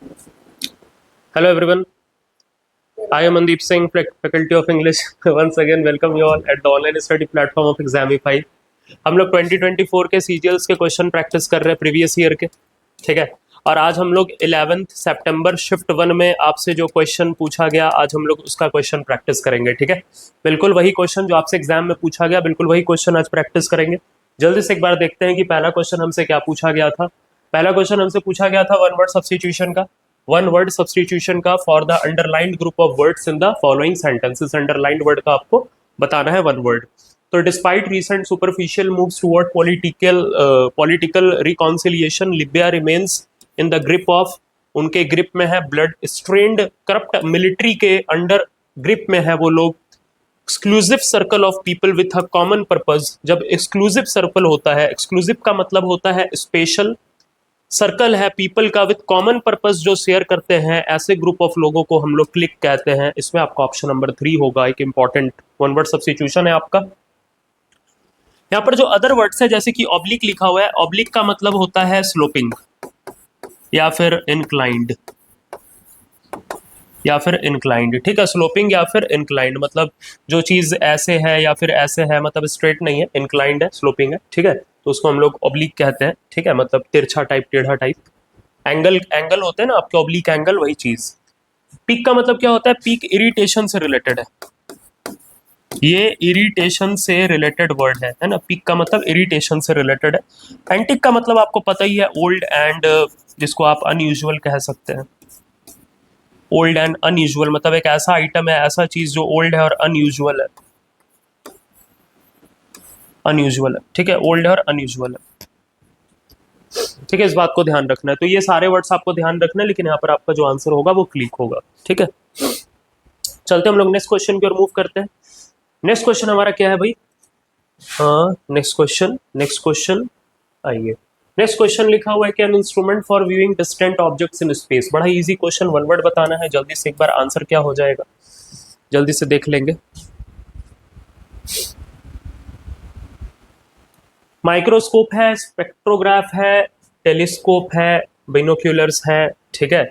Hello everyone, I am Mandeep Singh, Faculty of English. Once again, welcome you all at the online study platform of Examify. हम लोग 2024 के सीजीएल्स के question practice कर रहे हैं previous year के, ठीक है। और आज हम लोग 11 सितंबर शिफ्ट 1 में आपसे जो क्वेश्चन पूछा गया, आज हम लोग उसका क्वेश्चन प्रैक्टिस करेंगे, ठीक है। बिल्कुल वही क्वेश्चन जो आपसे एग्जाम में पूछा गया, बिल्कुल वही क्वेश्चन आज प्रैक्टिस करेंगे। जल्दी से एक बार देखते हैं कि पहला क्वेश्चन हमसे क्या पूछा गया था। पहला क्वेश्चन हमसे पूछा गया था वन वर्ड सब्स्टिट्यूशन का। वन वर्ड सब्स्टिट्यूशन का for the underlined group of words in the following sentences. Underlined word का आपको बताना है वन वर्ड। तो despite recent superficial moves toward political reconciliation, Libya remains in the grip of, उनके grip में है ब्लड स्ट्रेन्ड करप्ट मिलिट्री के under grip में है वो लोग। Exclusive circle of people with a common purpose. जब एक्सक्लूसिव सर्कल होता है, एक्सक्लूसिव का मतलब होता है स्पेशल, सर्कल है पीपल का विथ कॉमन पर्पस जो शेयर करते हैं, ऐसे ग्रुप ऑफ लोगों को हम लोग क्लिक कहते हैं। इसमें आपका ऑप्शन नंबर 3 होगा। एक इंपॉर्टेंट वन वर्ड सब्स्टिट्यूशन है आपका। यहाँ पर जो अदर वर्ड्स है जैसे कि ऑब्लिक लिखा हुआ है, ऑब्लिक का मतलब होता है स्लोपिंग या फिर इंक्लाइंड या फिर इंक्लाइंड, ठीक है। स्लोपिंग या फिर इंक्लाइंड मतलब जो चीज ऐसे है या फिर ऐसे है, मतलब स्ट्रेट नहीं है, इंक्लाइंड है, स्लोपिंग है, ठीक है। तो उसको हम लोग ऑब्लिक कहते हैं, ठीक है। मतलब तिरछा टाइप, टेढ़ा टाइप। एंगल एंगल होते हैं ना आपके, ऑब्लिक एंगल, वही चीज। पीक का मतलब क्या होता है? पीक इरिटेशन से रिलेटेड है, ये इरिटेशन से रिलेटेड वर्ड है ना। पीक का मतलब इरिटेशन से रिलेटेड है। एंटिक का मतलब आपको पता ही है, ओल्ड एंड, जिसको आप अनयूजुअल कह सकते हैं। ओल्ड एंड अनयूजुअल मतलब एक ऐसा आइटम है, ऐसा चीज जो ओल्ड है और अनयूजुअल है, अनयूजुअल है, ठीक है। ओल्ड है और अनयूजुअल है, ठीक है। इस बात को ध्यान रखना है। तो ये सारे वर्ड्स आपको ध्यान रखना है, लेकिन यहाँ पर आपका जो आंसर होगा वो क्लिक होगा, ठीक है। चलते हम लोग नेक्स्ट क्वेश्चन की ओर मूव करते हैं। नेक्स्ट क्वेश्चन हमारा क्या है भाई? हाँ, नेक्स्ट क्वेश्चन आइए। नेक्स्ट क्वेश्चन लिखा हुआ है कि an instrument for viewing distant objects in space. बड़ा इजी क्वेश्चन, वन वर्ड बताना है। जल्दी से एक बार आंसर क्या हो जाएगा, जल्दी से देख लेंगे। माइक्रोस्कोप है, स्पेक्ट्रोग्राफ है, टेलीस्कोप है, बिनोक्यूलर्स है, ठीक है।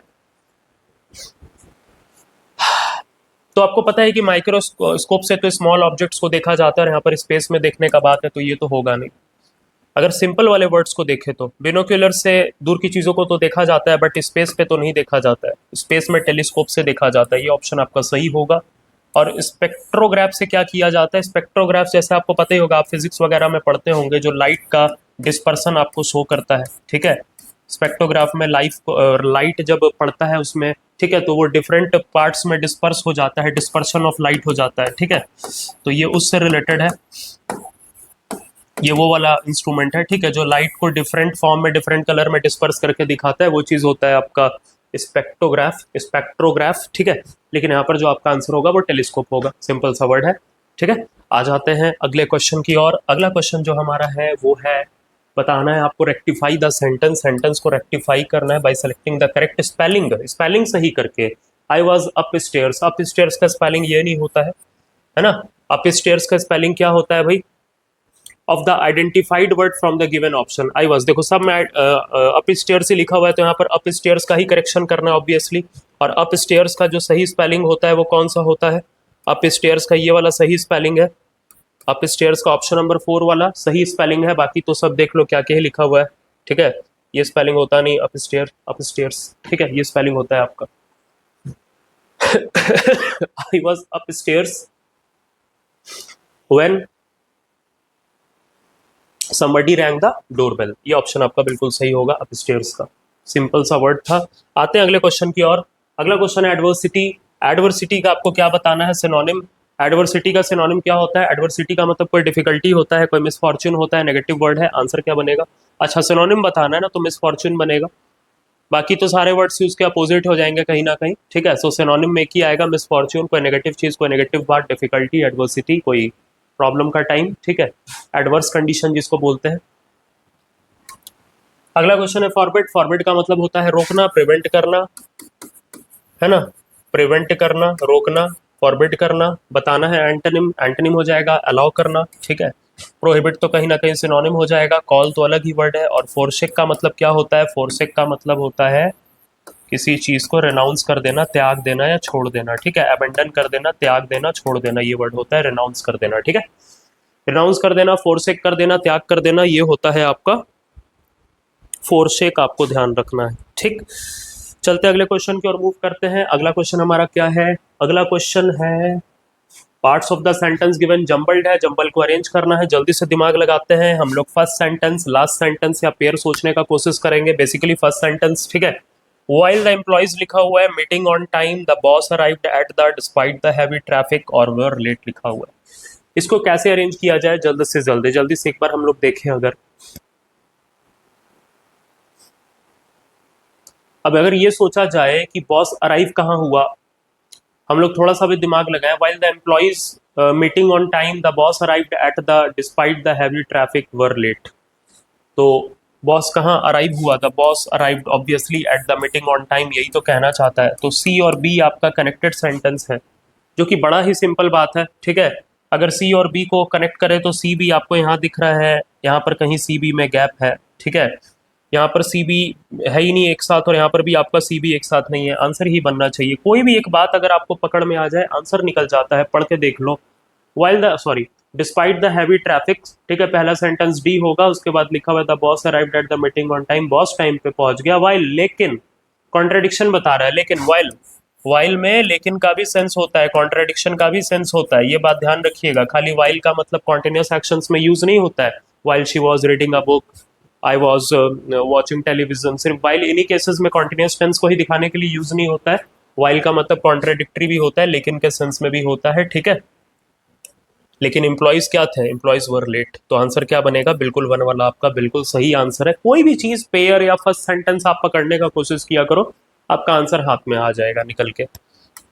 तो आपको पता है कि माइक्रोस्कोप से तो स्मॉल ऑब्जेक्ट्स को देखा जाता है, और यहाँ पर स्पेस में देखने का बात है तो ये तो होगा नहीं। अगर सिंपल वाले वर्ड्स को देखें तो बिनोक्यूलर से दूर की चीजों को तो देखा जाता है, बट स्पेस पे तो नहीं देखा जाता है। स्पेस में टेलीस्कोप से देखा जाता है, ये ऑप्शन आपका सही होगा। और स्पेक्ट्रोग्राफ से क्या किया जाता है? स्पेक्ट्रोग्राफ जैसे आपको पता ही होगा, आप फिजिक्स वगैरह में पढ़ते होंगे, जो लाइट का डिस्पर्सन आपको शो करता है, ठीक है। स्पेक्ट्रोग्राफ में लाइट जब पड़ता है उसमें, ठीक है, तो वो डिफरेंट पार्ट्स में डिस्पर्स हो जाता है, डिस्पर्शन ऑफ लाइट हो जाता है, ठीक है। तो ये उससे रिलेटेड है, ये वो वाला इंस्ट्रूमेंट है, ठीक है, जो लाइट को डिफरेंट फॉर्म में, डिफरेंट कलर में डिस्पर्स करके दिखाता है, वो चीज होता है आपका स्पेक्ट्रोग्राफ, ठीक है। लेकिन यहाँ पर जो आपका आंसर होगा वो टेलीस्कोप होगा, सिंपल सा वर्ड है, ठीक है। आ जाते हैं अगले क्वेश्चन की ओर। अगला क्वेश्चन जो हमारा है वो है, बताना है आपको रेक्टिफाई द सेंटेंस। सेंटेंस को रेक्टिफाई करना है bye selecting the correct spelling, spelling सही करके। I was up stairs, up stairs का स्पेलिंग ये नहीं होता है ना। अप स्टेयर्स का स्पेलिंग क्या होता है भाई? Of the identified word from the given option. I was, देखो सब में अप स्टेयर्स ही लिखा हुआ है, तो यहाँ पर अप स्टेयर्स का ही करेक्शन करना है ऑब्वियसली। और अप स्टेयर्स का जो सही स्पेलिंग होता है वो कौन सा होता है? अप स्टेयर्स का ये वाला सही स्पेलिंग है। अप स्टेयर्स का ऑप्शन नंबर 4 वाला सही स्पेलिंग है। बाकी तो सब देख लो क्या क्या लिखा हुआ है, ठीक है। ये स्पेलिंग होता नहीं अप स्टेयर्स, ठीक है, ये स्पेलिंग होता है आपका। I was up stairs when somebody rang the doorbell, ये ऑप्शन आपका बिल्कुल सही होगा, अपस्टेयर्स का। सिंपल सा वर्ड था। आते हैं अगले क्वेश्चन की ओर। अगला क्वेश्चन है एडवर्सिटी। एडवर्सिटी का आपको क्या बताना है? सिनोनिम। एडवर्सिटी का सिनोनिम क्या होता है? एडवर्सिटी का मतलब कोई डिफिकल्टी होता है, कोई मिसफॉर्च्यून होता है, नेगेटिव वर्ड है। आंसर क्या बनेगा? अच्छा, सिनोनिम बताना है ना, तो मिसफॉर्च्यून बनेगा। बाकी तो सारे वर्ड्स उसके अपोजिट हो जाएंगे कहीं ना कहीं, ठीक है। सो सिनोनिम में एक ही आएगा, मिसफॉर्च्यून, कोई नेगेटिव चीज, कोई नेगेटिव बात, डिफिकल्टी, एडवर्सिटी, कोई प्रॉब्लम का टाइम, ठीक है। एडवर्स कंडीशन जिसको बोलते हैं। अगला क्वेश्चन है फॉरबिड। फॉरबिड का मतलब होता है रोकना, प्रिवेंट करना, है ना। प्रिवेंट करना, रोकना, फॉरबिड करना। बताना है एंटोनिम। एंटोनिम हो जाएगा अलाउ करना, ठीक है। प्रोहिबिट तो कहीं ना कहीं सिनोनिम हो जाएगा, कॉल तो अलग ही वर्ड है। और फोरसेक का मतलब क्या होता है? फोरसेक का मतलब होता है किसी चीज को रेनाउंस कर देना, त्याग देना या छोड़ देना, ठीक है। अबेंडन कर देना, त्याग देना, छोड़ देना, ये वर्ड होता है रेनाउंस कर देना, ठीक है। रेनाउंस कर देना, फोरसेक कर देना, त्याग कर देना, ये होता है आपका फोरसेक, आपको ध्यान रखना है, ठीक। चलते अगले क्वेश्चन की ओर मूव करते हैं। अगला क्वेश्चन हमारा क्या है? अगला क्वेश्चन है parts of the sentence given jumbled है, जंबल को अरेंज करना है। जल्दी से दिमाग लगाते हैं हम लोग। फर्स्ट सेंटेंस, लास्ट सेंटेंस या पेयर सोचने का कोशिश करेंगे। बेसिकली फर्स्ट सेंटेंस, ठीक है। While the employees लिखा हुआ है, meeting on time, the boss arrived at the despite the heavy traffic और वर लेट लिखा हुआ है। इसको कैसे अरेंज किया जाए? जल्द से जल्दी से एक बार हम लोग देखें। अगर ये सोचा जाए कि बॉस अराइव कहाँ हुआ, हम लोग थोड़ा सा भी दिमाग लगाएं। While the employees meeting on time, the boss arrived at the despite the heavy traffic were late. तो बॉस कहाँ अराइव हुआ? The boss arrived obviously at the meeting on time, यही तो कहना चाहता है। तो सी और बी आपका कनेक्टेड सेंटेंस है, जो कि बड़ा ही सिंपल बात है, ठीक है। अगर सी और बी को कनेक्ट करें तो सी बी आपको यहाँ दिख रहा है, यहाँ पर कहीं सी बी में गैप है, ठीक है। यहाँ पर सी बी है ही नहीं एक साथ, और यहाँ पर भी आपका सी बी एक साथ नहीं है। आंसर ही बनना चाहिए। कोई भी एक बात अगर आपको पकड़ में आ जाए, आंसर निकल जाता है। पढ़ के देख लो। डिस्पाइट द हैवी ट्रैफिक, ठीक है, पहला सेंटेंस डी होगा। उसके बाद लिखा हुआ the boss arrived at the meeting on time, boss time पे पहुंच गया। वाइल, लेकिन, कॉन्ट्रेडिक्शन बता रहा है। लेकिन वाइल में लेकिन का भी सेंस होता है, कॉन्ट्रेडिक्शन का भी सेंस होता है, ये बात ध्यान रखिएगा। खाली वाइल का मतलब कॉन्टिन्यूस एक्शंस में यूज नहीं होता है। While she was reading a book, I was watching television, सिर्फ वाइल इन्हीं केसेस में कॉन्टिन्यूस टेंस को ही दिखाने के लिए यूज नहीं होता है। वाइल का मतलब कॉन्ट्रेडिक्टरी भी होता है, लेकिन के सेंस में भी होता है, ठीक है। लेकिन एम्प्लॉयज क्या थे? Employees were late. तो आंसर क्या बनेगा? बिल्कुल वन वाला आपका बिल्कुल सही आंसर है। कोई भी चीज पेयर या फर्स्ट सेंटेंस आप पकड़ने का कोशिश किया करो, आपका आंसर हाथ में आ जाएगा निकल के।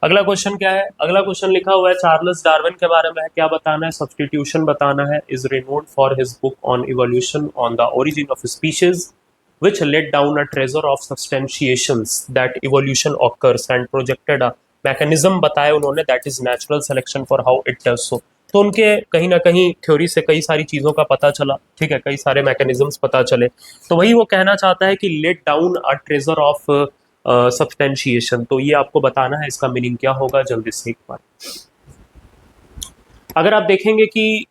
अगला क्वेश्चन क्या है? अगला क्वेश्चन लिखा हुआ है चार्ल्स डार्विन के बारे में है। क्या बताना है? सब्स्टिट्यूशन बताना है। Is renowned for his book on evolution on the origin of species which laid down a treasure of substantiations that evolution occurs and projected a mechanism बताया उन्होंने, that is natural selection for how it does so। तो उनके कहीं ना कहीं theory से कई सारी चीज़ों का पता चला, ठीक है, कई सारे मैकेनिज्म्स पता चले। तो वही वो कहना चाहता है कि let down a treasure of substantiation. तो ये आपको बताना है, इसका मीनिंग क्या होगा, जल्दी से एक बार। अगर आप देखेंगे कि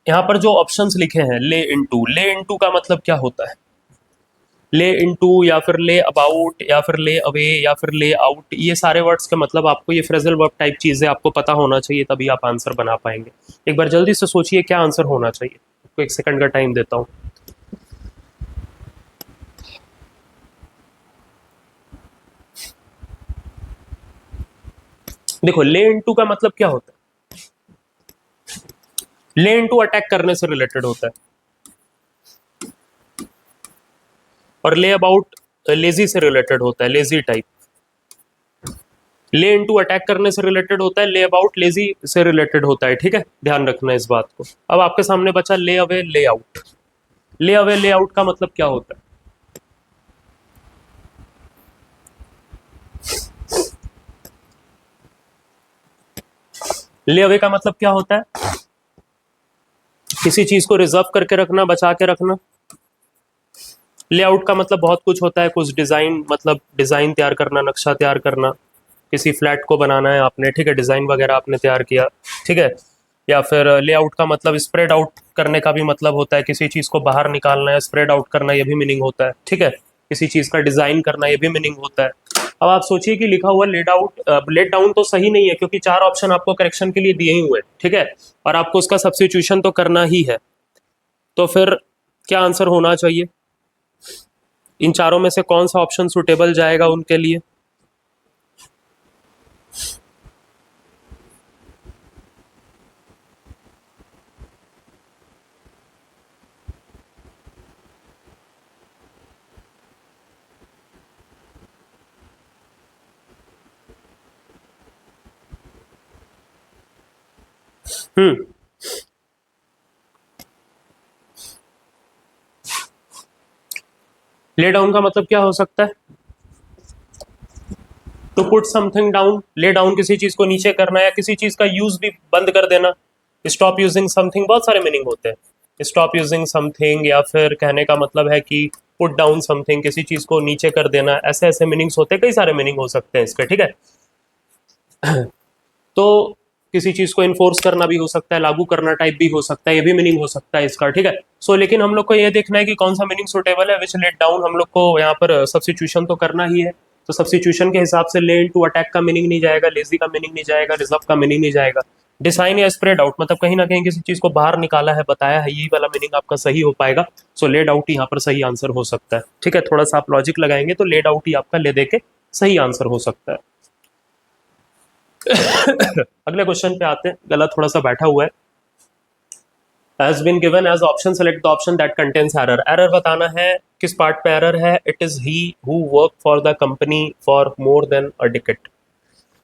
यहाँ पर जो ऑप्शंस लिखे हैं, ले इनटू का मतलब क्या होता है? ले इनटू या फिर ले अबाउट या फिर ले अवे या फिर ले आउट, ये सारे वर्ड्स के मतलब आपको, ये फ्रेजल वर्ब टाइप चीज़ें आपको पता होना चाहिए, तभी आप आंसर बना पाएंगे। एक बार जल्दी से सोचिए क्या आंसर होना चाहिए। आपको 1 सेकंड का टाइम देता हूँ। देखो, ले इनटू का मतलब क्या होता है? ले इनटू अटैक करने से रिलेटेड होता है, और ले अबाउट लेजी से रिलेटेड होता है, लेजी टाइप। ले इनटू अटैक करने से रिलेटेड होता है, ले अबाउट लेजी से रिलेटेड होता है, ठीक है, ध्यान रखना इस बात को। अब आपके सामने बचा ले अवे ले आउट। ले अवे ले आउट का मतलब क्या होता है? ले अवे का मतलब क्या होता है? किसी चीज को रिजर्व करके रखना, बचा के रखना। लेआउट का मतलब बहुत कुछ होता है, कुछ डिजाइन, मतलब डिजाइन तैयार करना, नक्शा तैयार करना। किसी फ्लैट को बनाना है आपने, ठीक है, डिजाइन वगैरह आपने तैयार किया, ठीक है। या फिर लेआउट का मतलब स्प्रेड आउट करने का भी मतलब होता है, किसी चीज को बाहर निकालना है, स्प्रेड आउट करना, ये भी मीनिंग होता है, ठीक है। किसी चीज का डिजाइन करना, ये भी मीनिंग होता है। अब आप सोचिए कि लिखा हुआ लेट डाउन तो सही नहीं है, क्योंकि 4 ऑप्शन आपको करेक्शन के लिए दिए ही हुए, ठीक है, और आपको उसका सब्स्टिट्यूशन तो करना ही है। तो फिर क्या आंसर होना चाहिए? इन चारों में से कौन सा ऑप्शन सुटेबल जाएगा उनके लिए? हम्म ले डाउन का मतलब क्या हो सकता है? To put something down. Lay down किसी चीज को नीचे करना, या किसी चीज का यूज भी बंद कर देना। स्टॉप यूजिंग समथिंग, बहुत सारे मीनिंग होते हैं। स्टॉप यूजिंग समथिंग, या फिर कहने का मतलब है कि पुट डाउन समथिंग, किसी चीज को नीचे कर देना, ऐसे ऐसे मीनिंग्स होते हैं, कई सारे मीनिंग हो सकते हैं इसके, ठीक है। तो किसी चीज को इन्फोर्स करना भी हो सकता है, लागू करना टाइप भी हो सकता है, ये भी मीनिंग हो सकता है इसका, ठीक है। सो लेकिन हम लोग को ये देखना है कि कौन सा मीनिंग सुटेबल है, विच लेट डाउन। हम लोग को यहाँ पर सब्स्टिट्यूशन तो करना ही है, तो सब्स्टिट्यूशन के हिसाब से ले इनटू अटैक का मीनिंग नहीं जाएगा, लेजी का मीनिंग नहीं जाएगा, रिजर्व का मीनिंग नहीं जाएगा। डिसाइन या स्प्रेड आउट मतलब कहीं ना कहीं किसी चीज को बाहर निकाला है, बताया है, यही वाला मीनिंग आपका सही हो पाएगा। सो लेड आउट यहाँ पर सही आंसर हो सकता है, ठीक है। थोड़ा सा आप लॉजिक लगाएंगे तो लेड आउट ही आपका ले दे के सही आंसर हो सकता है। अगले क्वेश्चन पे आते हैं, गला थोड़ा सा बैठा हुआ है। Has been given as option, select the option that contains error. Error बताना है, किस पार्ट पे error है? It is he who worked for the company for more than a decade.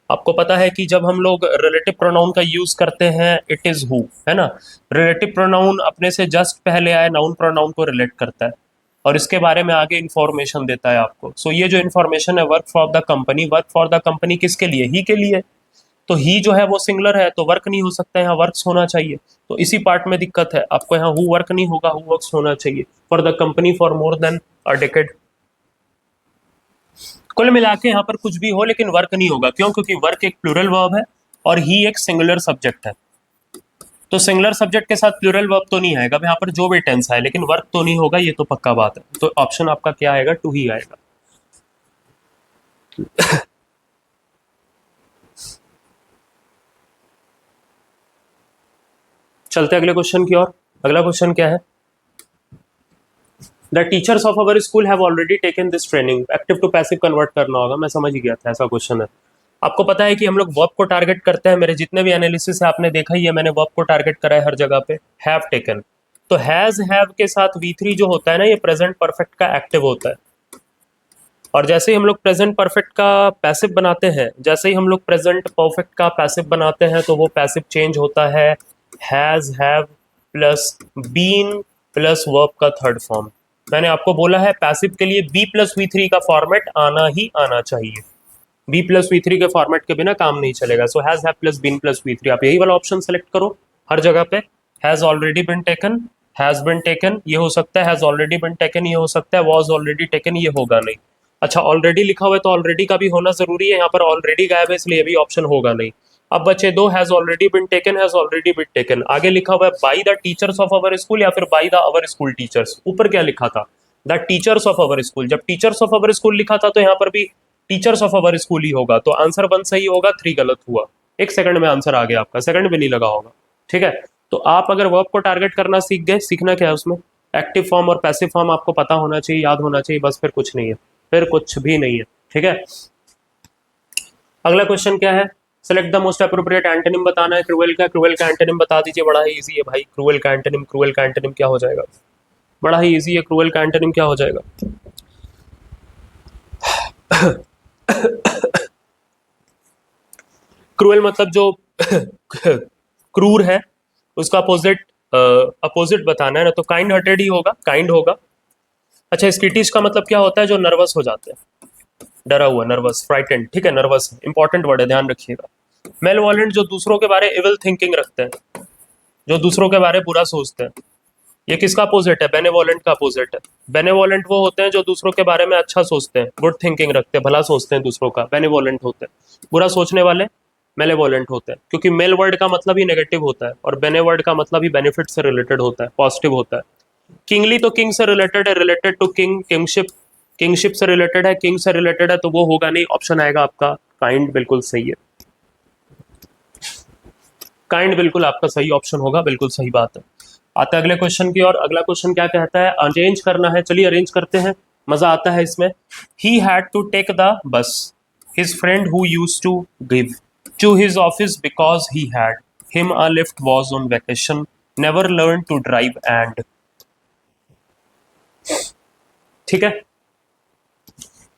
आपको पता है कि जब हम लोग रिलेटिव प्रोनाउन का यूज करते हैं, इट इज हु, है ना। रिलेटिव प्रोनाउन अपने से जस्ट पहले आए नाउन प्रोनाउन को रिलेट करता है और इसके बारे में आगे इन्फॉर्मेशन देता है आपको। सो ये जो इन्फॉर्मेशन है, work for the company, work for the company किसके लिए? ही के लिए। तो ही जो है वो सिंगुलर है, तो वर्क नहीं हो सकता, यहाँ वर्क्स होना चाहिए। तो इसी पार्ट में दिक्कत है, आपको यहाँ हु वर्क नहीं होगा, हु वर्क्स होना चाहिए। For the company for more than a decade. कुल मिला के यहाँ पर कुछ भी हो लेकिन वर्क नहीं होगा, क्यों? क्योंकि वर्क एक प्लूरल वर्ब है और ही एक सिंगुलर सब्जेक्ट है। तो सिंगुलर सब्जेक्ट के साथ प्लूरल वर्ब तो नहीं आएगा, यहाँ पर जो भी टेंस है, लेकिन वर्क तो नहीं होगा, ये तो पक्का बात है। तो ऑप्शन आपका क्या आएगा? टू ही आएगा। चलते अगले क्वेश्चन की ओर। अगला क्वेश्चन क्या है? The teachers of our school have already taken this training. Active to passive convert करना होगा, मैं समझ ही गया था ऐसा क्वेश्चन है। आपको पता है कि हम लोग वर्ब को टारगेट करते हैं, मेरे जितने भी एनालिसिस है आपने देखा ही है, मैंने वर्ब को टारगेट करा है हर जगह पे। हैव टेकन, तो हैज हैव के साथ V3 जो होता है ना, ये प्रेजेंट परफेक्ट का एक्टिव होता है। और जैसे ही हम लोग प्रेजेंट परफेक्ट का पैसिव बनाते हैं, जैसे ही हम लोग प्रेजेंट परफेक्ट का पैसिव बनाते हैं, तो वो पैसिव चेंज होता है has have plus been plus verb का थर्ड फॉर्म। मैंने आपको बोला है पैसिव के लिए बी प्लस V3 का फॉर्मेट आना ही आना चाहिए, बी प्लस V3 के फॉर्मेट के बिना काम नहीं चलेगा। So has have plus been plus V3, आप यही वाला ऑप्शन सेलेक्ट करो हर जगह पे। Has already been taken, has been taken ये हो सकता है, हैज ऑलरेडी बिन टेकन ये हो सकता है, वॉज ऑलरेडी टेकन ये होगा नहीं। अच्छा, ऑलरेडी लिखा हुआ है तो ऑलरेडी का भी होना जरूरी है, यहाँ पर ऑलरेडी गायब है इसलिए भी ऑप्शन होगा नहीं। अब बचे दो, has already been taken, has already been taken. आगे लिखा हुआ है by the teachers of our school या फिर by the our school teachers. ऊपर क्या लिखा था? The teachers of our school. जब टीचर्स ऑफ अवर स्कूल लिखा था तो यहाँ पर भी टीचर्स ऑफ अवर स्कूल ही होगा, तो आंसर 1 सही होगा, 3 गलत हुआ। 1 सेकंड में आंसर आ गया आपका, सेकंड भी नहीं लगा होगा, ठीक है। तो आप अगर वर्ब को टारगेट करना सीख गए, सीखना क्या है उसमें? एक्टिव फॉर्म और पैसिव फॉर्म आपको पता होना चाहिए, याद होना चाहिए, बस फिर कुछ नहीं है, फिर कुछ भी नहीं है, ठीक है। अगला क्वेश्चन क्या है? Select the most appropriate antonym बताना है। क्रूएल का, क्रूएल का एंटोनिम बता दीजिए, बड़ा ही इजी है भाई। क्रूएल का एंटोनिम, क्रूएल का एंटोनिम क्या हो जाएगा? बड़ा ही इजी है, क्रूएल का एंटोनिम क्या हो जाएगा? क्रूएल मतलब जो क्रूर है उसका अपोजिट बताना है ना, तो काइंड हार्टेड ही होगा, काइंड होगा। अच्छा, स्कीटिश का मतलब क्या होता है? जो नर्वस हो जाते हैं, डरा हुआ, नर्वस, फ्राइटेंड, ठीक है, नर्वस इंपॉर्टेंट वर्ड है, ध्यान रखिएगा। मेलवॉलेंट जो दूसरों के बारे इविल थिंकिंग रखते हैं, जो दूसरों के बारे बुरा सोचते हैं। ये किसका अपोजिट है? बेनेवोलेंट का अपोजिट है। बेनेवोलेंट वो होते हैं जो दूसरों के बारे में अच्छा सोचते हैं, गुड थिंकिंग रखते हैं, भला सोचते हैं दूसरों का, बेनेवोलेंट होते हैं। बुरा सोचने वाले मेलेवोलेंट होते हैं, क्योंकि मेल वर्ड का मतलब ही नेगेटिव होता है और बेने वर्ड का मतलब ही बेनिफिट से रिलेटेड होता है, पॉजिटिव होता है। किंगली तो किंग से रिलेटेड है, related to king, kingship, kingship से रिलेटेड है, किंग से रिलेटेड है, तो वो होगा नहीं। ऑप्शन आएगा आपका काइंड, बिल्कुल सही है। काइंड बिल्कुल आपका सही ऑप्शन होगा, बिल्कुल सही बात है। आते हैं अगले क्वेश्चन की और। अगला क्वेश्चन क्या कहता है? अरेंज करना है, चलिए अरेंज करते हैं, मजा आता है इसमें। He had to take the bus, his friend who used to give to his office because he had him a lift, was on vacation, never learned to drive and, ठीक है।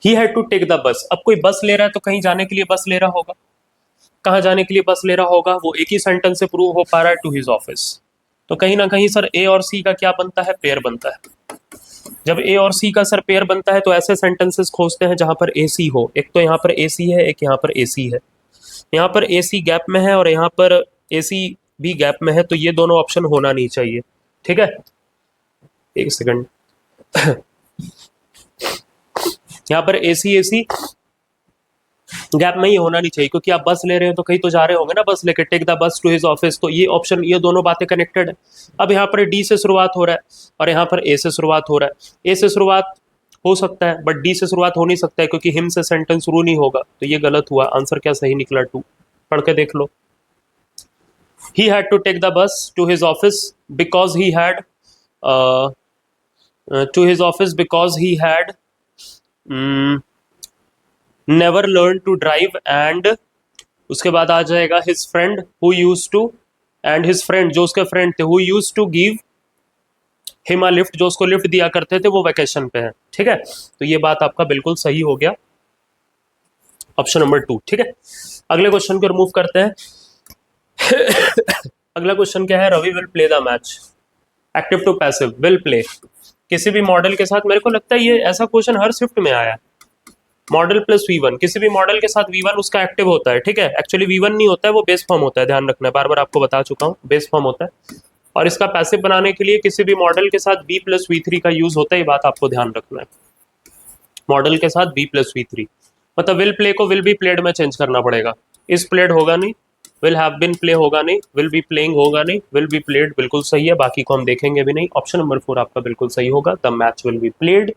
he had to take the bus, अब कोई बस ले रहा है तो कहीं जाने के लिए बस ले रहा होगा, कहाँ जाने के लिए बस ले रहा होगा? वो एक ही सेंटेंस से प्रूव हो पा रहा है, टू हिज ऑफिस। तो कहीं ना कहीं सर ए और सी का क्या बनता है? पेयर बनता है। जब ए और सी का सर पेयर बनता है तो ऐसे सेंटेंसेस खोजते हैं जहां पर ए सी हो। एक तो यहाँ पर ए सी है, एक यहाँ पर ए सी है, यहाँ पर ए सी गैप में है और यहाँ पर ए सी भी गैप में है, तो ये दोनों ऑप्शन होना नहीं चाहिए, ठीक है। एक सेकंड। यहाँ पर एसी एसी गैप में ही होना नहीं चाहिए, क्योंकि आप बस ले रहे हो तो कहीं तो जा रहे होंगे ना बस लेके, take the bus to his office, तो ये ऑप्शन, ये दोनों बातें कनेक्टेड है। अब यहाँ पर डी से शुरुआत हो रहा है और यहाँ पर ए से शुरुआत हो रहा है। ए से शुरुआत हो सकता है बट डी से शुरुआत हो नहीं सकता है, क्योंकि हिम से सेंटेंस शुरू नहीं होगा, तो ये गलत हुआ। आंसर क्या सही निकला? 2। पढ़ के देख लो। He had to take the bus to his office because he had never learned to drive, and उसके बाद आ जाएगा his friend who used to, and his friend जो उसके फ्रेंड थे, who used to give him a lift, जो उसको lift दिया करते थे, वो वैकेशन पे है। ठीक है, तो ये बात आपका बिल्कुल सही हो गया, ऑप्शन नंबर 2। ठीक है, अगले क्वेश्चन को रिमूव करते हैं। अगला क्वेश्चन क्या है? Ravi will play the match. Active to passive, will play, किसी भी मॉडल के साथ। मेरे को लगता है ये ऐसा क्वेश्चन हर शिफ्ट में आया है। मॉडल प्लस V1, किसी भी मॉडल के साथ V1 उसका एक्टिव होता है। ठीक है, एक्चुअली V1 नहीं होता है, वो बेस फॉर्म होता है, ध्यान रखना है, बार बार आपको बता चुका हूँ, बेस फॉर्म होता है। और इसका पैसिव बनाने के लिए किसी भी मॉडल के साथ B प्लस V3 का यूज होता है, ये बात आपको ध्यान रखना है। मॉडल के साथ B प्लस V3, मतलब विल प्ले को विल बी प्लेड में चेंज करना पड़ेगा। इस प्लेड होगा नहीं, विल हैव बीन प्ले होगा नहीं, विल बी प्लेइंग होगा नहीं, विल बी प्लेड बिल्कुल सही है, बाकी को हम देखेंगे भी नहीं। ऑप्शन नंबर 4 आपका बिल्कुल सही होगा, the match will be played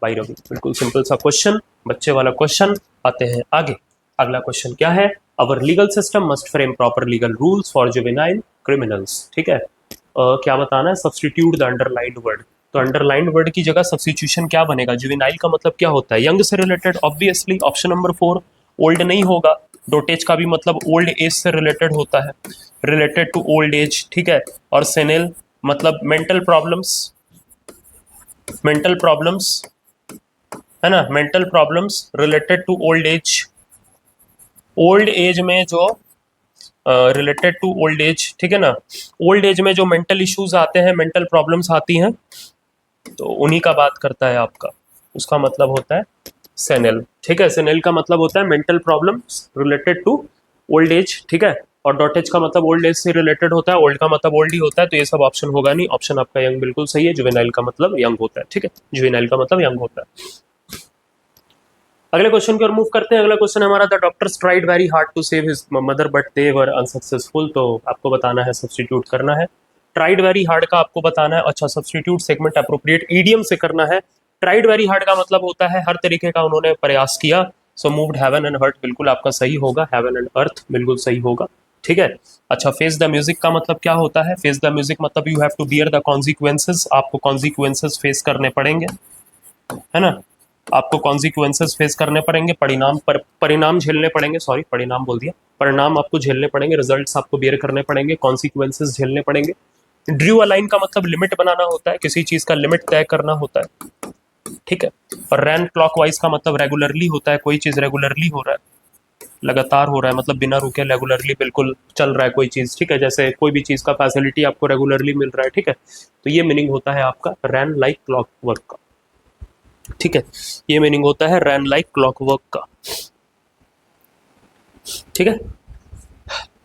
by Ravi. बिल्कुल सिंपल सा क्वेश्चन, बच्चे वाला क्वेश्चन। आते हैं आगे, अगला क्वेश्चन क्या है? Our legal system must frame proper legal rules for juvenile criminals. ठीक है, क्या बताना है? Substitute the underlined word. तो अंडरलाइंड वर्ड की जगह सब्सटीट्यूशन क्या बनेगा? जुवेनाइल का मतलब क्या होता है? यंग से related, obviously option number 4। Old नहीं होगा, डोटेज का भी मतलब ओल्ड एज से रिलेटेड होता है, रिलेटेड टू ओल्ड एज। ठीक है, और सेनेल मतलब मेंटल प्रॉब्लम्स, मेंटल प्रॉब्लम्स है ना, mental problems related to old age. Old age में जो रिलेटेड टू ओल्ड एज, ठीक है ना, ओल्ड एज में जो मेंटल इश्यूज आते हैं, मेंटल प्रॉब्लम्स आती हैं, तो उन्हीं का बात करता है आपका, उसका मतलब होता है सेनेल। ठीक है, सेनेल का मतलब होता है mental problems related to old age. ठीक है, और डॉटेज का मतलब ओल्ड एज से रिलेटेड होता है, ओल्ड का मतलब ओल्ड ही होता है, तो ये सब ऑप्शन होगा नहीं। ऑप्शन आपका यंग बिल्कुल सही है, जुवेनाइल का मतलब यंग होता है। ठीक है, जुवेनाइल का मतलब यंग होता है। अगले क्वेश्चन की ओर मूव करते हैं। अगला क्वेश्चन हमारा, the doctors tried very hard to save his mother but they were unsuccessful. तो आपको बताना है, सब्स्टिट्यूट करना है। ट्राइड वेरी हार्ड का आपको बताना है। अच्छा, सब्स्टिट्यूट सेगमेंट अप्रोप्रिएट ईडियम से करना है। ट्राइड वेरी हार्ड का मतलब होता है हर तरीके का उन्होंने प्रयास किया। So moved heaven and earth, बिल्कुल आपका सही होगा, हेवन एंड अर्थ बिल्कुल सही होगा। ठीक है, अच्छा, फेस द म्यूजिक का मतलब क्या होता है? फेस द म्यूजिक मतलब you have to bear the consequences, आपको कॉन्सिक्वेंसेस फेस करने पड़ेंगे, है ना, आपको कॉन्सिक्वेंसेस फेस करने पड़ेंगे, परिणाम झेलने पड़ेंगे, सॉरी परिणाम बोल दिया, परिणाम आपको झेलने पड़ेंगे, रिजल्ट्स आपको बियर करने पड़ेंगे, कॉन्सिक्वेंसेस झेलने पड़ेंगे। ड्रू अ लाइन का मतलब लिमिट बनाना होता है, किसी चीज का लिमिट तय करना होता है। ठीक है, और रैन क्लॉकवाइज का मतलब रेगुलरली होता है, कोई चीज रेगुलरली हो रहा है, लगातार हो रहा है, मतलब बिना रुके रेगुलरली बिल्कुल चल रहा है कोई चीज। ठीक है, जैसे कोई भी चीज का फैसिलिटी आपको रेगुलरली मिल रहा है। ठीक है, तो ये मीनिंग होता है आपका रैन लाइक क्लॉक वर्क का। ठीक है, ये मीनिंग होता है रैन लाइक क्लॉकवर्क का। ठीक है,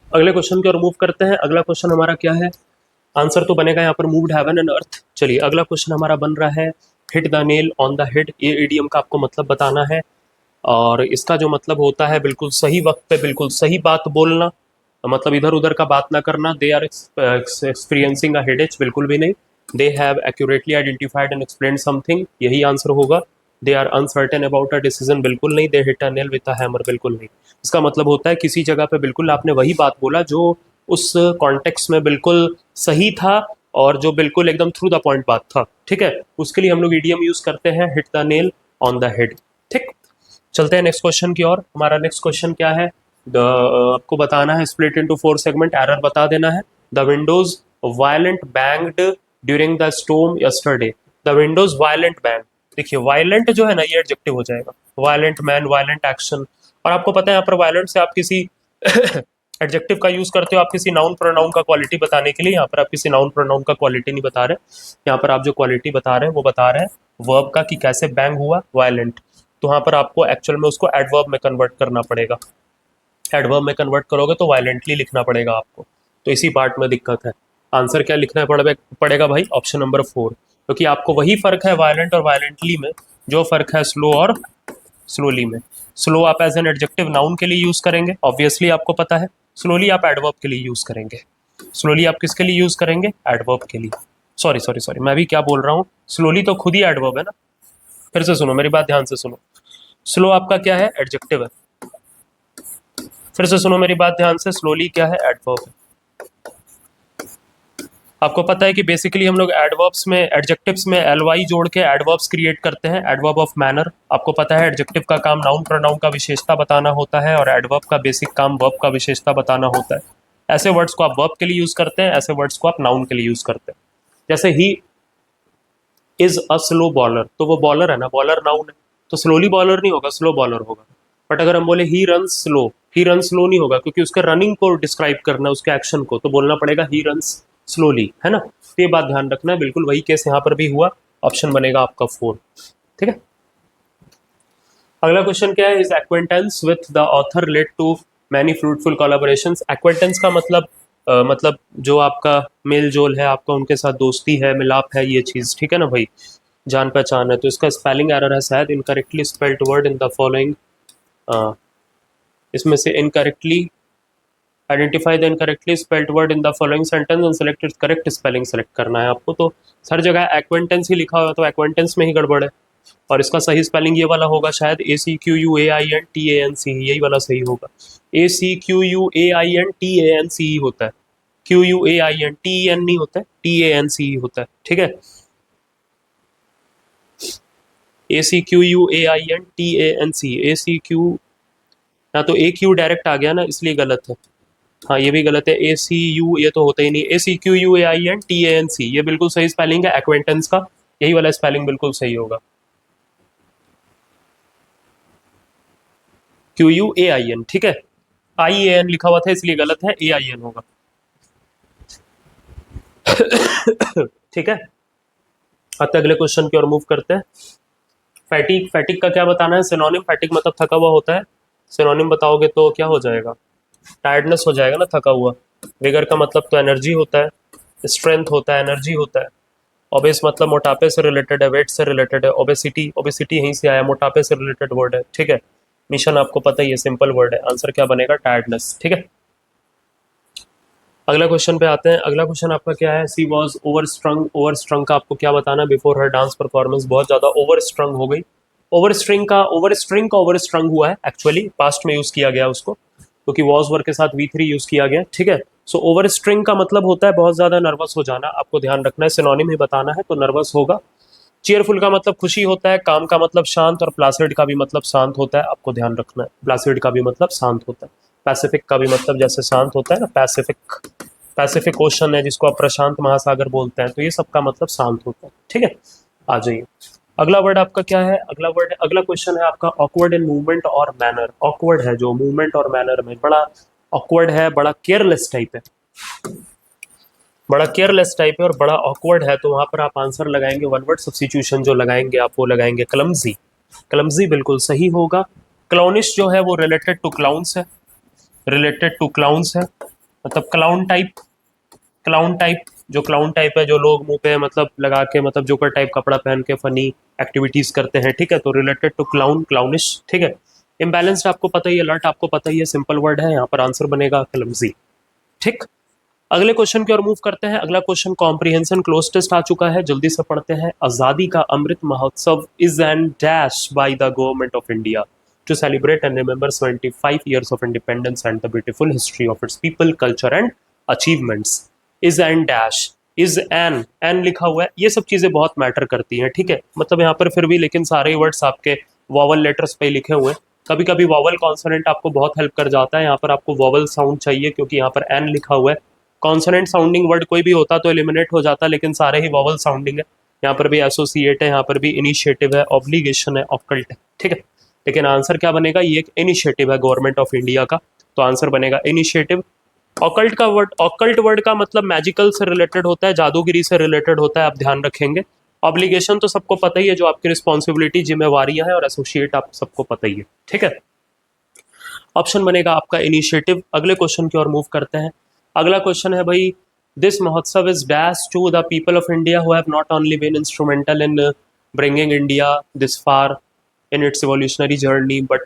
अगले क्वेश्चन को रिमूव करते हैं। अगला क्वेश्चन हमारा क्या है? आंसर तो बनेगा यहाँ पर मूव्ड हेवन एंड अर्थ। चलिए, अगला क्वेश्चन हमारा बन रहा है hit the nail on the head. ये इडियम का आपको मतलब बताना है, और इसका जो मतलब होता है बिल्कुल सही वक्त पे बिल्कुल सही बात बोलना, मतलब इधर उधर का बात ना करना। दे आर एक्सपीरियंसिंग अ हेडेच, बिल्कुल भी नहीं। They have accurately identified and explain something, यही आंसर होगा। They are uncertain about a decision, बिल्कुल नहीं। They hit a nail with a hammer, बिल्कुल नहीं। इसका मतलब होता है किसी जगह पे बिल्कुल आपने वही बात बोला जो उस कॉन्टेक्स्ट में बिल्कुल सही था और जो बिल्कुल एकदम थ्रू द पॉइंट बात था। ठीक है, उसके लिए हम लोग ईडियम यूज करते हैं, hit the nail on the head. ठीक, चलते हैं नेक्स्ट क्वेश्चन की ओर। हमारा नेक्स्ट क्वेश्चन क्या है? आपको बताना है स्प्लिट इनटू 4 सेगमेंट, एरर बता देना है। The Windows violent banged during the storm yesterday. The Windows violent bang, देखिए वायलेंट जो है ना, ये एडजेक्टिव हो जाएगा। वायलेंट मैन, वायलेंट एक्शन, और आपको पता है यहाँ पर वायलेंट से आप किसी एडजेक्टिव का यूज करते हो, आप किसी नाउन प्रोनाउन का क्वालिटी बताने के लिए। यहाँ पर आप किसी नाउन प्रोनाउन का क्वालिटी नहीं बता रहे, यहाँ पर आप जो क्वालिटी बता रहे हैं वो बता रहे हैं वर्ब का, कि कैसे बैंग हुआ वायलेंट। तो यहाँ पर आपको एक्चुअल में उसको एडवर्ब में कन्वर्ट करना पड़ेगा। एडवर्ब में कन्वर्ट करोगे तो वायलेंटली लिखना पड़ेगा आपको, तो इसी पार्ट में दिक्कत है। आंसर क्या लिखना पड़ेगा भाई? ऑप्शन नंबर 4, क्योंकि आपको वही फर्क है वायलेंट और वायलेंटली में जो फर्क है स्लो और स्लोली में। स्लो आप एज एन एडजेक्टिव नाउन के लिए यूज करेंगे, ऑब्वियसली आपको पता है। स्लोली आप एडवर्ब के लिए यूज करेंगे। स्लोली आप किसके लिए यूज करेंगे? एडवर्ब के लिए। सॉरी सॉरी सॉरी, मैं भी क्या बोल रहा हूँ, स्लोली तो खुद ही एडवर्ब है ना। फिर से सुनो, मेरी बात ध्यान से सुनो। स्लो आपका क्या है? एडजेक्टिव है। फिर से सुनो मेरी बात ध्यान से, स्लोली क्या है? एडवर्ब है। आपको पता है कि बेसिकली हम लोग एडवर्ब्स में, एडजेक्टिव्स में एलवाई जोड़ के एडवर्ब्स क्रिएट करते हैं, एडवर्ब ऑफ मैनर। आपको पता है एडजेक्टिव का काम नाउन प्रोनाउन का विशेषता बताना होता है और एडवर्ब का बेसिक काम वर्ब का विशेषता बताना होता है। ऐसे वर्ड्स को आप वर्ब के लिए यूज करते हैं, ऐसे वर्ड्स को आप नाउन के लिए यूज करते हैं। जैसे he is a slow bowler, तो वो बॉलर है ना, बॉलर नाउन है, तो स्लोली बॉलर नहीं होगा, स्लो बॉलर होगा। बट अगर हम बोले ही रन स्लो, ही रन स्लो नहीं होगा, क्योंकि उसके रनिंग को डिस्क्राइब करना है, उसके एक्शन को, तो बोलना पड़ेगा ही रन्स स्लोली, है ना। तो ये बात ध्यान रखना है, बिल्कुल वही केस यहाँ पर भी हुआ। ऑप्शन बनेगा आपका 4। ठीक है। अगला क्वेश्चन क्या है? Is acquaintance with the author led to many fruitful collaborations. Acquaintance का मतलब मतलब जो आपका मेल जोल है, आपका उनके साथ दोस्ती है, मिलाप है, ये चीज़, ठीक है ना भाई, जान पहचान है। तो इसका स्पेलिंग एरर है शायद, incorrectly spelled word in the following, इसमें से incorrectly identify the incorrectly spelled word in the following sentence and select it's correct spelling. Select करना है आपको। तो हर जगह एक्वेंटेंस ही लिखा हुआ, तो एक्वेंटेंस में ही गड़बड़ है, और इसका सही स्पेलिंग ये वाला होगा शायद, ACQUAINTANC, यही वाला सही होगा। ACQUAINTANCE होता है, QUAINTEN नहीं होता है, TANCE होता है। ठीक है, ACQUAINTANC, ACQ, हाँ तो AQ डायरेक्ट आ गया ना, इसलिए गलत है। हाँ ये भी गलत है, ACU ये तो होता ही नहीं, ACQUAINTANC ये बिल्कुल सही स्पेलिंग है एक्वेंटेंस का, यही वाला स्पेलिंग बिल्कुल सही होगा। QUAIN, ठीक है, IAN लिखा हुआ था इसलिए गलत है, AIN होगा। ठीक है, आते अगले क्वेश्चन की ओर मूव करते हैं। फैटिक, फैटिक का क्या बताना है? सिनोनिम, फैटिक मतलब थका हुआ होता है। सिनोनिम बताओगे तो क्या हो जाएगा? टायर्डनेस हो जाएगा ना, थका हुआ। विगर का मतलब तो एनर्जी होता है, स्ट्रेंथ होता है, एनर्जी होता है। ओबेस मतलब मोटापे से रिलेटेड है, वेट से रिलेटेड है। ओबेसिटी, ओबेसिटी यहीं से आया, मोटापे से रिलेटेड वर्ड है। ठीक है, मिशन आपको पता ही है, सिंपल वर्ड है। आंसर क्या बनेगा? टायर्डनेस। ठीक है, अगला क्वेश्चन पे आते हैं। अगला क्वेश्चन आपका क्या है? She was over strung, over strung का आपको क्या बताना? बिफोर हर डांस परफॉर्मेंस बहुत ज्यादा ओवर स्ट्रंग हो गई। ओवर स्ट्रिंग का, ओवर स्ट्रिंग का ओवर स्ट्रंग हुआ है, एक्चुअली पास्ट में यूज किया गया उसको, क्योंकि वॉज वर्ड के साथ V3 यूज किया गया। ठीक है, सो ओवर स्ट्रिंग का मतलब होता है बहुत ज्यादा नर्वस हो जाना, आपको ध्यान रखना है, सिनोनिम ही बताना है, तो नर्वस होगा। चेयरफुल का मतलब खुशी होता है, काम का मतलब शांत, और प्लासिड का भी मतलब शांत होता है, आपको ध्यान रखना है। प्लासिड का भी मतलब शांत होता है, पैसिफिक का भी मतलब जैसे शांत होता है ना, पैसिफिक, पैसिफिक ओशन है जिसको आप प्रशांत महासागर बोलते हैं, तो ये सबका मतलब शांत होता है। ठीक है, आ जाइए। अगला वर्ड आपका क्या है? अगला वर्ड, अगला क्वेश्चन है आपका ऑकवर्ड इन मूवमेंट और मैनर। ऑकवर्ड है जो मूवमेंट और मैनर में, बड़ा ऑकवर्ड है, बड़ा केयरलेस टाइप है, बड़ा केयरलेस टाइप है और बड़ा ऑकवर्ड है, तो वहां पर आप आंसर लगाएंगे, वन वर्ड सब्स्टिट्यूशन जो लगाएंगे आप वो लगाएंगे क्लमजी। क्लमजी बिल्कुल सही होगा। क्लाउनिश जो है वो रिलेटेड टू क्लाउन्स है, रिलेटेड टू क्लाउन्स है, मतलब क्लाउन टाइप, क्लाउन टाइप, जो क्लाउन टाइप है, जो लोग मुंह पे मतलब लगा के, मतलब जोकर टाइप कपड़ा पहन के फनी एक्टिविटीज करते हैं। ठीक है, तो रिलेटेड टू क्लाउन, क्लाउनिश। ठीक है, इम्बैलेंस्ड आपको पता ही है, अलर्ट आपको पता ही है, सिंपल वर्ड है, यहाँ पर आंसर बनेगा क्लमजी। ठीक, अगले क्वेश्चन की ओर मूव करते हैं। अगला क्वेश्चन कॉम्प्रिहेंशन क्लोज टेस्ट आ चुका है, जल्दी से पढ़ते हैं। आजादी का अमृत महोत्सव is an dash by the government of India to celebrate and remember 75 years of independence and the beautiful history of its people, culture and achievements. Is and dash, is an लिखा हुआ है, ये सब चीजें बहुत मैटर करती हैं। ठीक है, मतलब यहाँ पर फिर भी लेकिन सारे वर्ड्स आपके वॉवल लेटर्स पे लिखे हुए हैं। कभी कभी वॉवल कॉन्सोनेंट आपको बहुत हेल्प कर जाता है, यहाँ पर आपको वॉवल साउंड चाहिए क्योंकि यहाँ पर एन लिखा हुआ है। कॉन्सोनेंट साउंडिंग वर्ड कोई भी होता तो एलिमिनेट हो जाता, लेकिन सारे ही वॉवल साउंडिंग है। यहाँ पर भी एसोसिएट है, यहाँ पर भी इनिशिएटिव है, ऑब्लिगेशन है, ऑक्कल्ट है। ठीक है, लेकिन आंसर क्या बनेगा? ये एक इनिशिएटिव है गवर्नमेंट ऑफ इंडिया का, तो आंसर बनेगा इनिशिएटिव। ऑकल्ट का वर्ड, ऑकल्ट वर्ड का मतलब मैजिकल से रिलेटेड होता है, जादूगिरी से रिलेटेड होता है, आप ध्यान रखेंगे। ऑब्लिगेशन तो सबको पता ही है, जो आपकी रिस्पॉन्सिबिलिटी, जिम्मेवारियां हैं, और एसोसिएट आप सबको पता ही है। ठीक है, ऑप्शन बनेगा आपका इनिशिएटिव। अगले क्वेश्चन की ओर मूव करते हैं। अगला क्वेश्चन है भाई, this Mahotsav is dash to the people of India who have not only been instrumental in bringing India this far in its evolutionary journey, but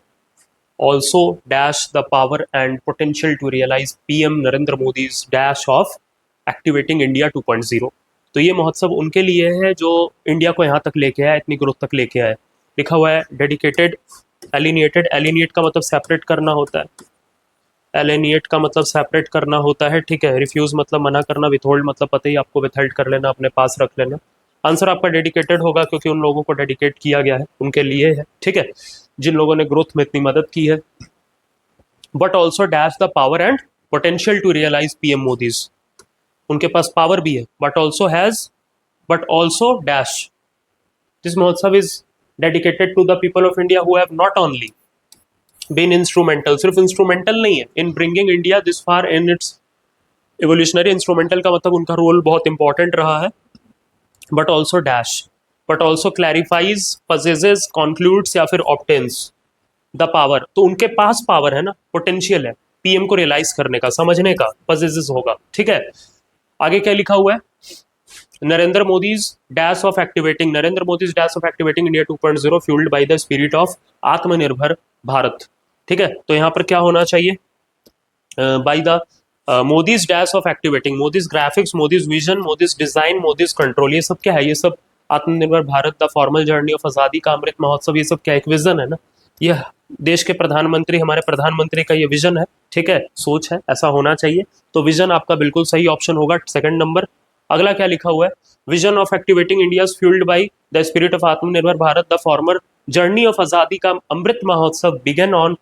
also dash the power and potential to realize PM Narendra Modi's dash of activating India 2.0। तो ये महोत्सव उनके लिए है जो India को यहाँ तक लेके आया, इतनी ग्रोथ तक लेके आया। लिखा हुआ है डेडिकेटेड, एलिनिएटेड, एलिनिएट का मतलब सेपरेट करना होता है, एलिनिएट का मतलब सेपरेट करना होता है, ठीक है। रिफ्यूज मतलब मना करना, विथहोल्ड मतलब पता ही आपको, विथहेल्ड कर लेना, अपने पास रख लेना। आंसर आपका डेडिकेटेड होगा क्योंकि उन लोगों को डेडिकेट किया गया है, उनके लिए है, ठीक है, जिन लोगों ने ग्रोथ में इतनी मदद की है। But also dash the power and potential to realise PM Modi's, उनके पास पावर भी है, but also dash this Mahotsav is dedicated to the people of India who have not only been instrumental, सिर्फ इंस्ट्रूमेंटल नहीं है, in bringing India this far in its evolutionary. Instrumental का मतलब उनका रोल बहुत इंपॉर्टेंट रहा है, but also dash, but also clarifies, possesses, concludes या फिर ऑब्टेन्स द पावर। तो उनके पास पावर है ना, पोटेंशियल है पीएम को रियलाइज करने का, समझने का, पजेजेस होगा, ठीक है। आगे क्या लिखा हुआ है, Narendra Modi's dash of activating, Narendra Modi's dash of activating India 2.0 fuelled by the spirit of Atmanirbhar Bharat, ठीक है। तो यहाँ पर क्या होना चाहिए, by the Modi's dash of activating, Modi's graphics, Modi's vision, Modi's design, Modi's control, ये सब क्या है, ये सब आत्मनिर्भर Bharat, the formal journey of Azadi Ka Amrit महोत्सव, ये सब क्या एक विजन है ना, यह देश के प्रधानमंत्री, हमारे प्रधानमंत्री का ये विजन है, ठीक है, सोच है, ऐसा होना चाहिए। तो विजन आपका बिल्कुल सही ऑप्शन होगा, सेकंड नंबर। अगला क्या लिखा हुआ है, vision of activating India fuelled by the spirit of Atmanirbhar Bharat, the former journey of Azadi Ka Amrit Mahotsav began on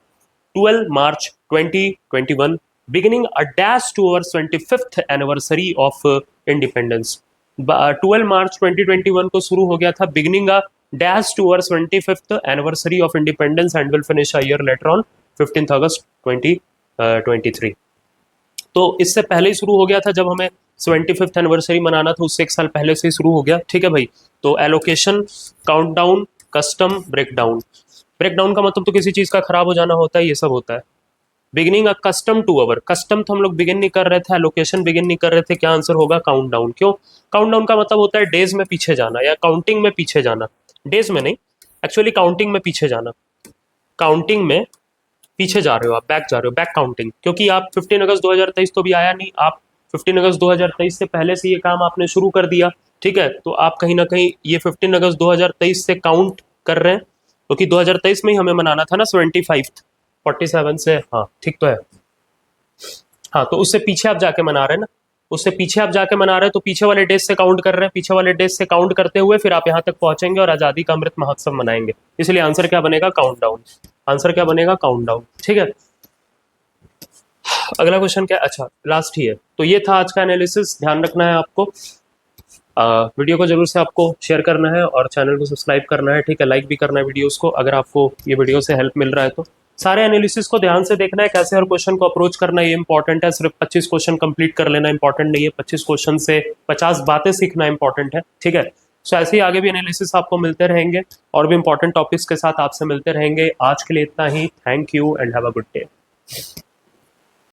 12 March 2021, beginning a dash towards 25th anniversary of independence। 12 March 2021 को शुरू हो गया था, beginning a dash towards 25th anniversary of independence and will finish a year later on 15th August 2023। तो इससे पहले ही शुरू हो गया था, जब हमें 75th एनिवर्सरी मनाना था उससे एक साल पहले से ही शुरू हो गया, ठीक है भाई। तो allocation, countdown, custom, breakdown. Breakdown का मतलब तो किसी चीज़ का खराब हो जाना होता है, ये सब होता है। Beginning a custom to our, custom तो हम लोग बिगिन नहीं कर रहे थे, एलोकेशन बिगिन नहीं कर रहे थे, क्या आंसर होगा, काउंटडाउन। क्यों, काउंटडाउन का मतलब होता है डेज में पीछे जाना या काउंटिंग में पीछे जाना, डेज में नहीं, एक्चुअली काउंटिंग में पीछे जाना, काउंटिंग में पीछे जा रहे हो आप, बैक जा रहे हो, बैक काउंटिंग। क्योंकि आप 15 अगस्त 2023 तो भी आया नहीं, आप 15 अगस्त 2023 से पहले से ये काम आपने शुरू कर दिया, ठीक है। तो आप कहीं ना कहीं ये 15 अगस्त 2023 से काउंट कर रहे हैं, क्योंकि 2023 में ही हमें मनाना था ना 47 से, हाँ ठीक तो है, हाँ। तो उससे पीछे आप जाके मना रहे हैं ना, उससे पीछे आप जाके मना रहे हैं, तो पीछे वाले डेज से काउंट कर रहे हैं, पीछे वाले डेज से काउंट करते हुए फिर आप यहाँ तक पहुंचेंगे और आज़ादी का अमृत महोत्सव मनाएंगे। इसलिए आंसर क्या बनेगा, काउंटडाउन। आंसर क्या बनेगा, काउंटडाउन, ठीक है। अगला क्वेश्चन क्या, अच्छा लास्ट ही है। तो ये था आज का एनालिसिस, ध्यान रखना है आपको, वीडियो को जरूर से आपको शेयर करना है और चैनल को सब्सक्राइब करना है, ठीक है, लाइक भी करना है वीडियोस को अगर आपको ये वीडियो से हेल्प मिल रहा है तो। सारे एनालिसिस को ध्यान से देखना है, कैसे हर क्वेश्चन को अप्रोच करना है, ये इंपॉर्टेंट है। सिर्फ 25 क्वेश्चन कंप्लीट कर लेना इंपॉर्टेंट नहीं है, 25 क्वेश्चन से 50 बातें सीखना इंपॉर्टेंट है, ठीक है। सो ऐसे ही आगे भी एनालिसिस आपको मिलते रहेंगे और भी इंपॉर्टेंट टॉपिक्स के साथ आपसे मिलते रहेंगे। आज के लिए इतना ही, thank you and have a good day.